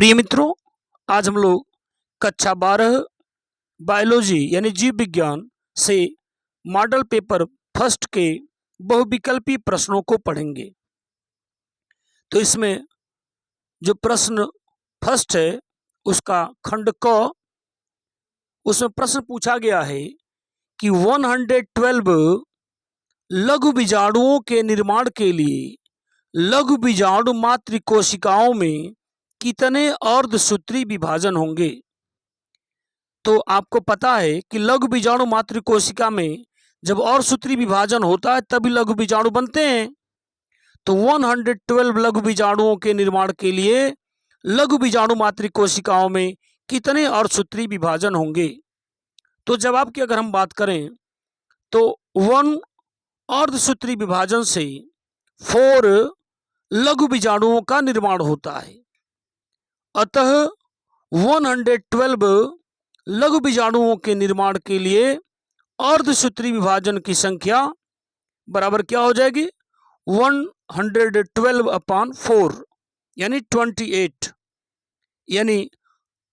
प्रिय मित्रों, आज हम लोग कक्षा 12 बायोलॉजी यानी जीव विज्ञान से मॉडल पेपर फर्स्ट के बहुविकल्पी प्रश्नों को पढ़ेंगे। तो इसमें जो प्रश्न फर्स्ट है उसका खंड क, उसमें प्रश्न पूछा गया है कि 112 लघु बीजाणुओं के निर्माण के लिए लघु बीजाणु मात्र कोशिकाओं में कितने अर्धसूत्री विभाजन होंगे। तो आपको पता है कि लघु बीजाणु मात्र कोशिका में जब अर्धसूत्री विभाजन होता है तभी लघु बीजाणु बनते हैं। तो 112 लघु बीजाणुओं के निर्माण के लिए लघु बीजाणु मात्र कोशिकाओं में कितने अर्धसूत्री विभाजन होंगे। तो जवाब की अगर हम बात करें तो 1 अर्धसूत्री विभाजन से 4 लघु बीजाणुओं का निर्माण होता है। अतः 112 लघु बीजाणुओं के निर्माण के लिए अर्धसूत्री विभाजन की संख्या बराबर क्या हो जाएगी 112/4 यानी 28। यानी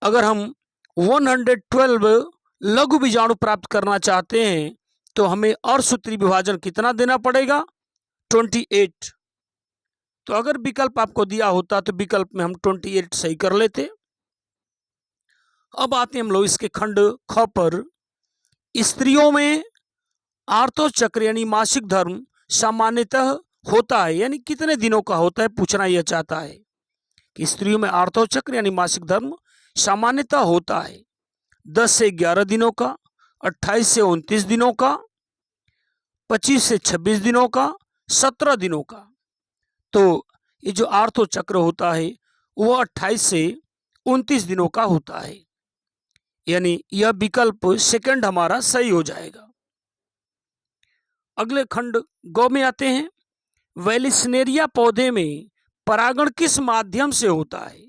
अगर हम 112 लघु बीजाणु प्राप्त करना चाहते हैं तो हमें अर्धसूत्री विभाजन कितना देना पड़ेगा 28। तो अगर विकल्प आपको दिया होता तो विकल्प में हम 28 सही कर लेते। अब आते हैं हम लोग इसके खंड ख पर। स्त्रियों में आर्तोचक्र यानी मासिक धर्म सामान्यतः होता है, यानी कितने दिनों का होता है पूछना यह चाहता है कि स्त्रियों में आर्तोचक्र यानी मासिक धर्म सामान्यतः होता है 10 से 11 दिनों का, 28 से 29 दिनों का, 25 से 26 दिनों का, 17 दिनों का। तो ये जो आर्तोचक्र होता है वो 28 से 29 दिनों का होता है, यानी यह विकल्प सेकंड हमारा सही हो जाएगा। अगले खंड गौ में आते हैं। वैलिस्नेरिया पौधे में परागण किस माध्यम से होता है।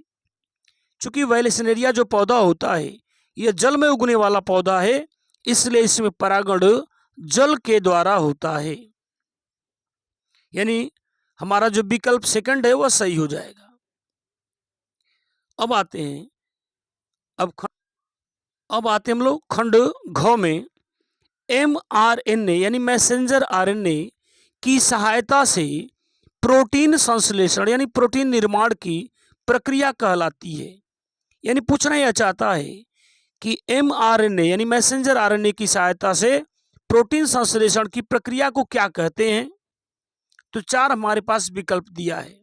चूंकि वैलिस्नेरिया जो पौधा होता है यह जल में उगने वाला पौधा है, इसलिए इसमें परागण जल के द्वारा होता है, यानी हमारा जो विकल्प सेकंड है वह सही हो जाएगा। अब आते हैं हम लोग खंड घ में। mRNA यानी मैसेंजर आरएनए की सहायता से प्रोटीन संश्लेषण यानी प्रोटीन निर्माण की प्रक्रिया कहलाती है। यानी पूछना यह चाहता है कि mRNA यानी मैसेंजर आरएनए की सहायता से प्रोटीन संश्लेषण की प्रक्रिया को क्या कहते हैं। तो 4 हमारे पास विकल्प दिया है।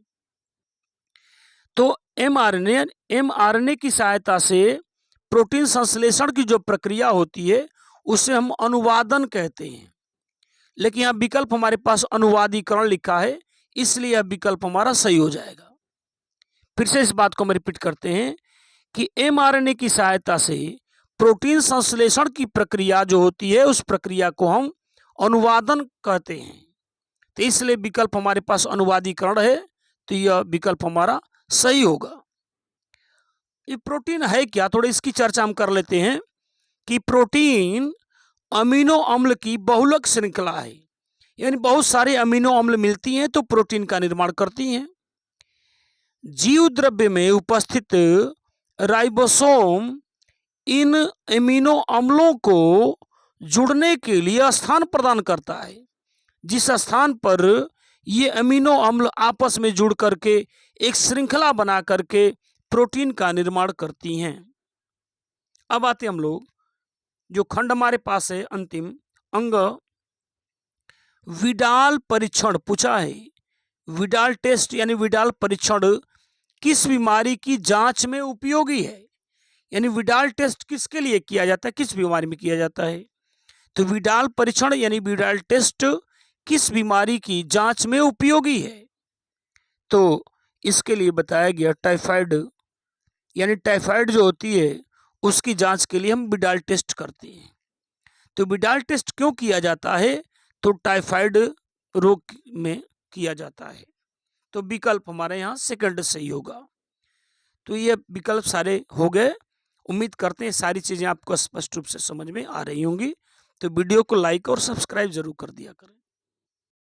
तो mRNA की सहायता से प्रोटीन संश्लेषण की जो प्रक्रिया होती है उसे हम अनुवादन कहते हैं, लेकिन यहाँ विकल्प हमारे पास अनुवादीकरण लिखा है, इसलिए यह विकल्प हमारा सही हो जाएगा। फिर से इस बात को हम रिपीट करते हैं कि mRNA की सहायता से प्रोटीन संश्लेषण की प्रक्रिया जो होती है उस प्रक्रिया को हम अनुवादन कहते हैं। तो इसलिए विकल्प हमारे पास अनुवादीकरण है, तो यह विकल्प हमारा सही होगा। ये प्रोटीन है क्या, थोड़ी इसकी चर्चा हम कर लेते हैं कि प्रोटीन अमीनो अम्ल की बहुलक श्रृंखला है, यानी बहुत सारे अमीनो अम्ल मिलती हैं तो प्रोटीन का निर्माण करती हैं। जीव द्रव्य में उपस्थित राइबोसोम इन अमीनो अम्लों को जुड़ने के लिए स्थान प्रदान करता है, जिस स्थान पर ये अमीनो अम्ल आपस में जुड़ करके एक श्रृंखला बना करके प्रोटीन का निर्माण करती हैं। अब आते हम लोग जो खंड हमारे पास है अंतिम अंग, विडाल परीक्षण पूछा है। विडाल टेस्ट यानी विडाल परीक्षण किस बीमारी की जांच में उपयोगी है। यानी विडाल टेस्ट किसके लिए किया जाता है, किस बीमारी में किया जाता है। तो विडाल परीक्षण यानी विडाल टेस्ट किस बीमारी की जांच में उपयोगी है। तो इसके लिए बताया गया टाइफाइड, यानी टाइफाइड जो होती है उसकी जांच के लिए हम विडाल टेस्ट करते हैं। तो विडाल टेस्ट क्यों किया जाता है, तो टाइफाइड रोग में किया जाता है। तो विकल्प हमारे यहाँ सेकंड सही होगा। तो ये विकल्प सारे हो गए। उम्मीद करते हैं सारी चीज़ें आपको स्पष्ट रूप से समझ में आ रही होंगी। तो वीडियो को लाइक और सब्सक्राइब जरूर कर दिया करें।